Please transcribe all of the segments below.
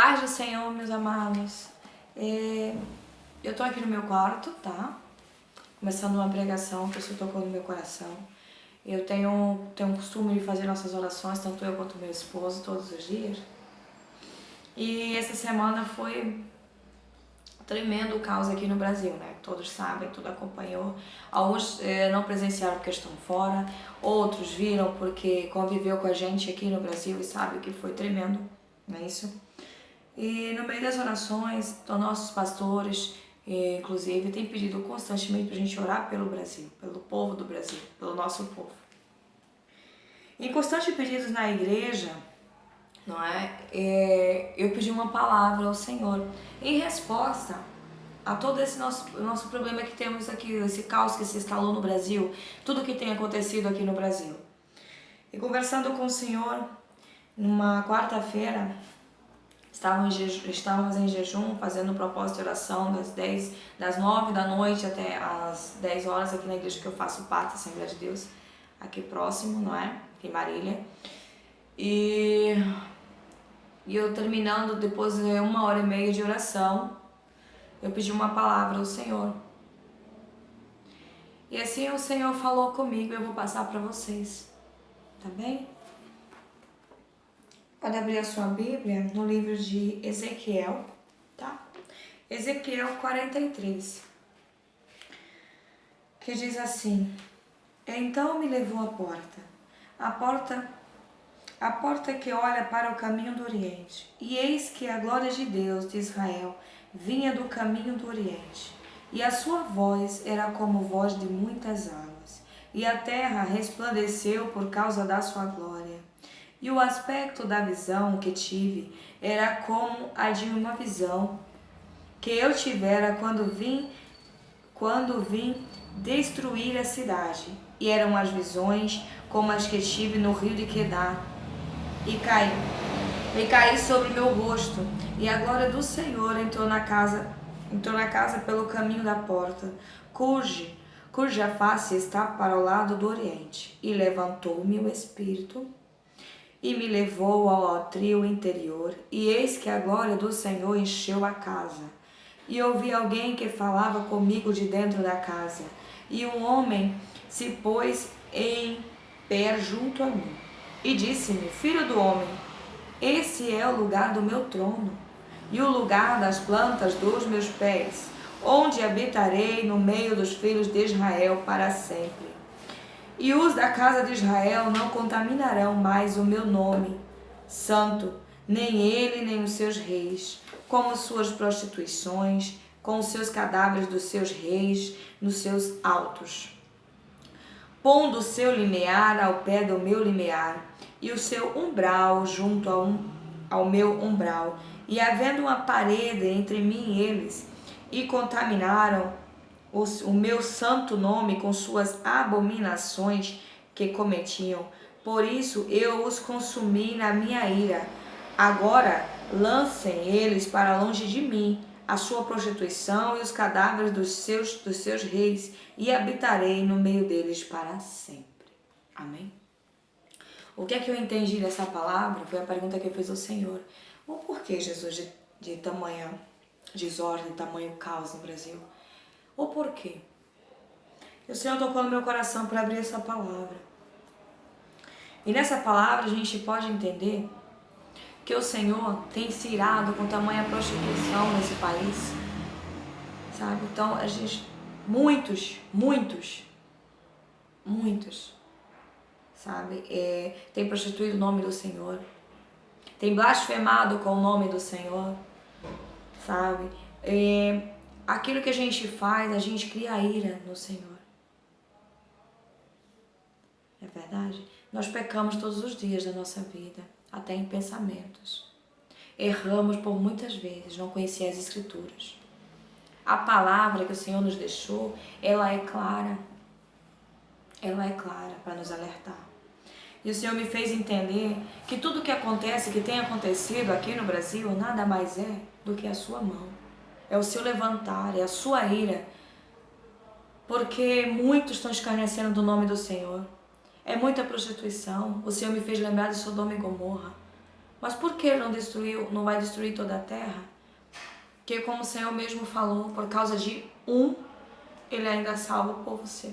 Paz do Senhor, meus amados. Eu tô aqui no meu quarto, tá? Começando uma pregação que o Senhor tocou no meu coração. Eu tenho um costume de fazer nossas orações, tanto eu quanto meu esposo, todos os dias. E essa semana foi tremendo o caos aqui no Brasil, né? Todos sabem, tudo acompanhou. Alguns não presenciaram porque estão fora, outros viram porque conviveu com a gente aqui no Brasil e sabe que foi tremendo, não é isso? E no meio das orações, os nossos pastores, inclusive, têm pedido constantemente para a gente orar pelo Brasil, pelo povo do Brasil, pelo nosso povo. Em constantes pedidos na igreja, não é? Eu pedi uma palavra ao Senhor em resposta a todo esse nosso problema que temos aqui, esse caos que se instalou no Brasil, tudo que tem acontecido aqui no Brasil. E conversando com o Senhor, numa quarta-feira, estávamos em jejum, fazendo o propósito de oração das 9 da noite até as 10 horas aqui na igreja que eu faço parte, Assembleia de Deus, aqui próximo, não é? Em Marília. E eu terminando, depois de 1h30 de oração, eu pedi uma palavra ao Senhor. E assim o Senhor falou comigo, eu vou passar para vocês, tá bem? Pode abrir a sua Bíblia no livro de Ezequiel, tá? Ezequiel 43, que diz assim: Então me levou à porta que olha para o caminho do Oriente, e eis que a glória de Deus de Israel vinha do caminho do Oriente, e a sua voz era como voz de muitas águas, e a terra resplandeceu por causa da sua glória. E o aspecto da visão que tive era como a de uma visão que eu tivera quando vim destruir a cidade. E eram as visões como as que tive no rio de Quedar. E caí sobre meu rosto, e a glória do Senhor entrou na casa pelo caminho da porta, cuja face está para o lado do Oriente. E levantou-me o Espírito e me levou ao átrio interior, e eis que a glória do Senhor encheu a casa. E ouvi alguém que falava comigo de dentro da casa, e um homem se pôs em pé junto a mim, e disse-me: Filho do homem, esse é o lugar do meu trono, e o lugar das plantas dos meus pés, onde habitarei no meio dos filhos de Israel para sempre. E os da casa de Israel não contaminarão mais o meu nome santo, nem ele, nem os seus reis, como suas prostituições, com os seus cadáveres dos seus reis nos seus altos. Pondo o seu limiar ao pé do meu limiar, e o seu umbral junto ao meu umbral, e havendo uma parede entre mim e eles, e contaminaram o meu santo nome com suas abominações que cometiam. Por isso eu os consumi na minha ira. Agora lancem eles para longe de mim a sua prostituição e os cadáveres dos seus reis, e habitarei no meio deles para sempre. Amém? O que é que eu entendi dessa palavra? Foi a pergunta que eu fiz ao Senhor. O porquê, Jesus, de tamanha desordem, tamanho caos no Brasil? O porquê? E o Senhor tocou no meu coração para abrir essa palavra. E nessa palavra a gente pode entender que o Senhor tem se irado com tamanha prostituição nesse país, sabe? Então, muitos, sabe? Tem prostituído o nome do Senhor, tem blasfemado com o nome do Senhor, sabe? Aquilo que a gente faz, a gente cria ira no Senhor. É verdade? Nós pecamos todos os dias da nossa vida, até em pensamentos. Erramos por muitas vezes, não conhecia as Escrituras. A palavra que o Senhor nos deixou, ela é clara. Ela é clara para nos alertar. E o Senhor me fez entender que tudo que acontece, que tem acontecido aqui no Brasil, nada mais é do que a sua mão. É o seu levantar, é a sua ira. Porque muitos estão escarnecendo do nome do Senhor. É muita prostituição. O Senhor me fez lembrar de Sodoma e Gomorra. Mas por que ele não vai destruir toda a terra? Porque como o Senhor mesmo falou, por causa de um, ele ainda salva o povo seu.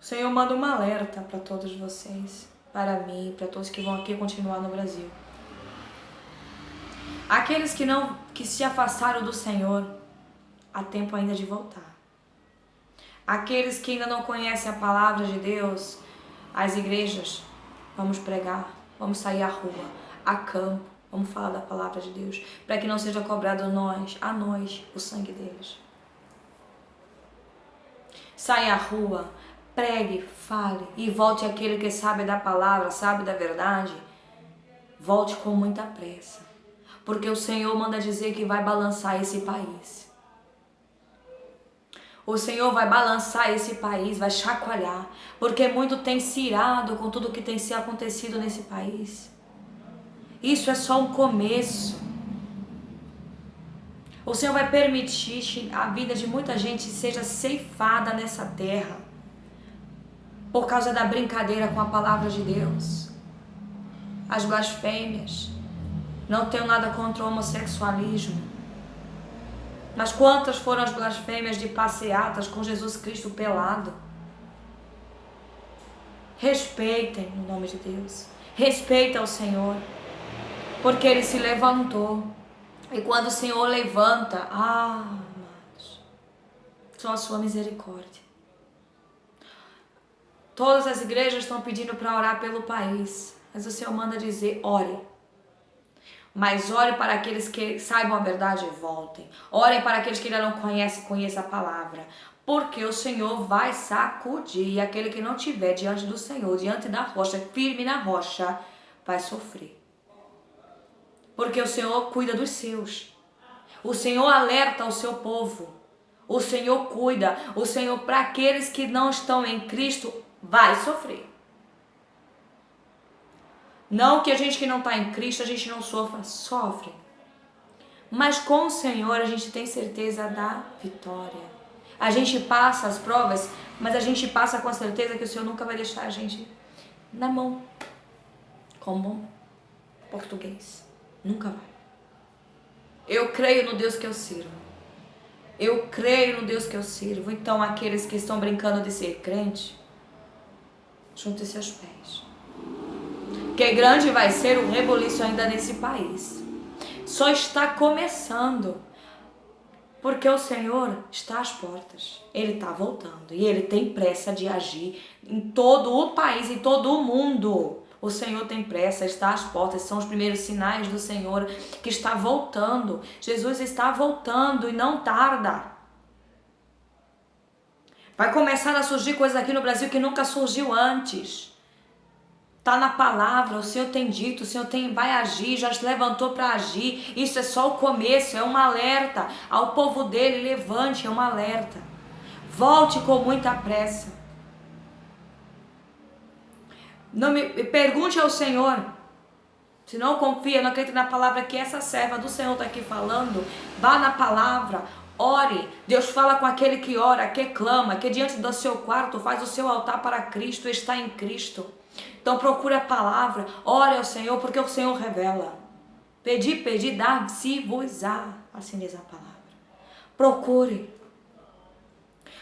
O Senhor manda um alerta para todos vocês, para mim, para todos que vão aqui continuar no Brasil. Aqueles que se afastaram do Senhor, há tempo ainda de voltar. Aqueles que ainda não conhecem a palavra de Deus, as igrejas, vamos pregar, vamos sair à rua, a campo, vamos falar da palavra de Deus, para que não seja cobrado a nós, o sangue deles. Saia à rua, pregue, fale e volte aquele que sabe da palavra, sabe da verdade. Volte com muita pressa, porque o Senhor manda dizer que vai balançar esse país. O Senhor vai balançar esse país, vai chacoalhar, porque muito tem se irado com tudo que tem se acontecido nesse país. Isso é só um começo. O Senhor vai permitir que a vida de muita gente seja ceifada nessa terra, por causa da brincadeira com a palavra de Deus. As blasfêmias. Não tenho nada contra o homossexualismo. Mas quantas foram as blasfêmias de passeatas com Jesus Cristo pelado? Respeitem o nome de Deus. Respeita o Senhor. Porque Ele se levantou. E quando o Senhor levanta, amados, são a sua misericórdia. Todas as igrejas estão pedindo para orar pelo país. Mas o Senhor manda dizer, ore. Mas ore para aqueles que saibam a verdade e voltem. Orem para aqueles que ainda não conhecem a palavra. Porque o Senhor vai sacudir. E aquele que não estiver diante do Senhor, diante da rocha, firme na rocha, vai sofrer. Porque o Senhor cuida dos seus. O Senhor alerta o seu povo. O Senhor cuida. O Senhor, para aqueles que não estão em Cristo, vai sofrer. Não que a gente que não está em Cristo, a gente não sofra, sofre. Mas com o Senhor a gente tem certeza da vitória. A gente passa as provas, mas a gente passa com a certeza que o Senhor nunca vai deixar a gente na mão. Como bom português. Nunca vai. Eu creio no Deus que eu sirvo. Eu creio no Deus que eu sirvo. Então aqueles que estão brincando de ser crente, junte seus pés. Que grande vai ser o rebuliço ainda nesse país. Só está começando. Porque o Senhor está às portas. Ele está voltando. E Ele tem pressa de agir em todo o país, em todo o mundo. O Senhor tem pressa, está às portas. São os primeiros sinais do Senhor que está voltando. Jesus está voltando e não tarda. Vai começar a surgir coisas aqui no Brasil que nunca surgiu antes. Está na palavra, o Senhor tem dito, o Senhor vai agir, já se levantou para agir. Isso é só o começo, é um alerta ao povo dele, levante, é um alerta. Volte com muita pressa. Não me pergunte ao Senhor, se não confia, não acredita na palavra que essa serva do Senhor está aqui falando, vá na palavra, ore. Deus fala com aquele que ora, que clama, que diante do seu quarto faz o seu altar para Cristo, está em Cristo. Então procure a palavra, ore ao Senhor, porque o Senhor revela. Pedi, dar-se-vos-á, assim diz a palavra.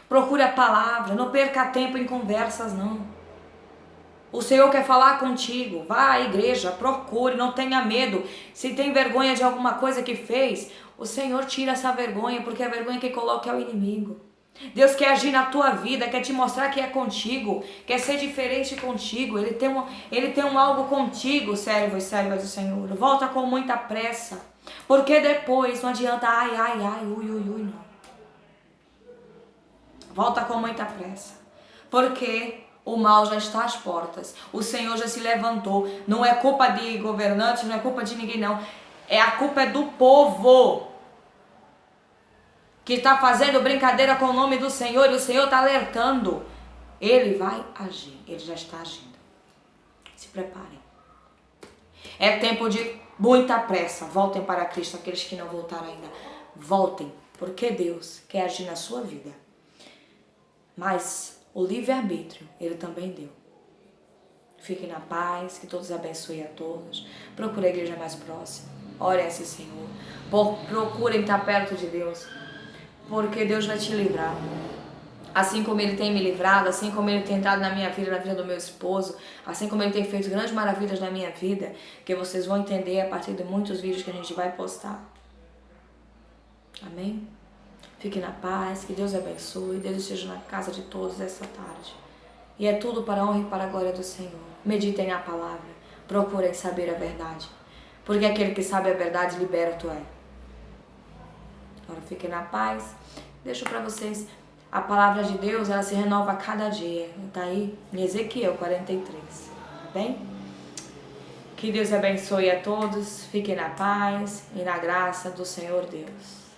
Procure a palavra, não perca tempo em conversas não. O Senhor quer falar contigo, vá à igreja, procure, não tenha medo. Se tem vergonha de alguma coisa que fez, o Senhor tira essa vergonha, porque a vergonha que coloca é o inimigo. Deus quer agir na tua vida, quer te mostrar que é contigo, quer ser diferente contigo. Ele tem um algo contigo, servo e serva do Senhor. Volta com muita pressa, porque depois não adianta ui, não. Volta com muita pressa, porque o mal já está às portas. O Senhor já se levantou. Não é culpa de governantes, não é culpa de ninguém não. A culpa é do povo que está fazendo brincadeira com o nome do Senhor, e o Senhor está alertando. Ele vai agir, Ele já está agindo. Se preparem. É tempo de muita pressa. Voltem para Cristo, aqueles que não voltaram ainda. Voltem, porque Deus quer agir na sua vida. Mas o livre-arbítrio, Ele também deu. Fiquem na paz, que todos abençoem a todos. Procure a igreja mais próxima. Orem a esse Senhor. Procurem estar perto de Deus, porque Deus vai te livrar. Assim como Ele tem me livrado, assim como Ele tem entrado na minha vida, na vida do meu esposo, assim como Ele tem feito grandes maravilhas na minha vida, que vocês vão entender a partir de muitos vídeos que a gente vai postar. Amém? Fique na paz, que Deus abençoe, Deus esteja na casa de todos essa tarde. E é tudo para a honra e para a glória do Senhor. Meditem na palavra, procurem saber a verdade, porque aquele que sabe a verdade liberto é. Agora fiquem na paz. Deixo para vocês, a palavra de Deus, ela se renova a cada dia. Está aí em Ezequiel 43, tá bem? Que Deus abençoe a todos, fiquem na paz e na graça do Senhor Deus.